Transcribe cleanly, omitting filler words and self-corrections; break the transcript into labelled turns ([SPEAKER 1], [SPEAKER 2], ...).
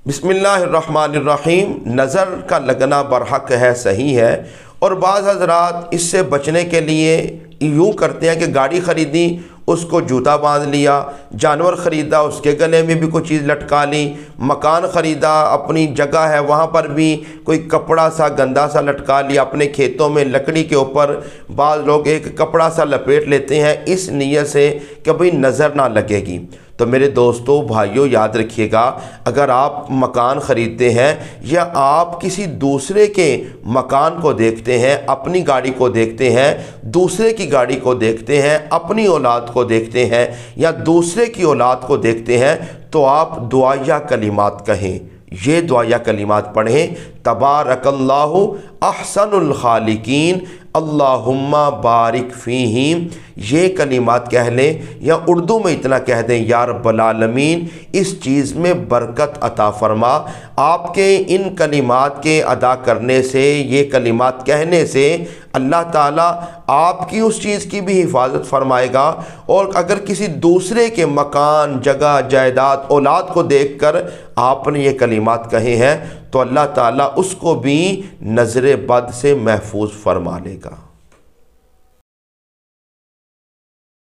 [SPEAKER 1] बिस्मिल्लाहिर्रहमानिर्रहीम। नज़र का लगना बरहक है, सही है। और बाज़ हज़रात इससे बचने के लिए यूँ करते हैं कि गाड़ी ख़रीदी, उसको जूता बांध लिया, जानवर ख़रीदा, उसके गले में भी कोई चीज़ लटका ली, मकान ख़रीदा, अपनी जगह है वहाँ पर भी कोई कपड़ा सा गंदा सा लटका लिया, अपने खेतों में लकड़ी के ऊपर बाज़ लोग एक कपड़ा सा लपेट लेते हैं इस नीयत से कि भाई नज़र ना लगेगी। तो मेरे दोस्तों भाइयों याद रखिएगा, अगर आप मकान ख़रीदते हैं या आप किसी दूसरे के मकान को देखते हैं, अपनी गाड़ी को देखते हैं, दूसरे की गाड़ी को देखते हैं, अपनी औलाद को देखते हैं या दूसरे की औलाद को देखते हैं, तो आप दुआया कलिमात कहें। ये दुआया कलिमात पढ़ें, तबारकल्लाहु अहसनुल खालिकीन अल्लाहुम्मा बारिक फ़ीहिम। ये कलिमात कह लें या उर्दू में इतना कह दें, या रब्बल आलमीन इस चीज़ में बरकत अता फ़रमा। आपके इन कलिमात के अदा करने से, ये कलिमात कहने से अल्लाह ताला आपकी उस चीज़ की भी हिफाजत फरमाएगा। और अगर किसी दूसरे के मकान, जगह, जायदाद, औलाद को देखकर आपने ये कलिमात कहे हैं तो अल्लाह ताला उसको भी नज़र बद से महफूज फरमा लेगा।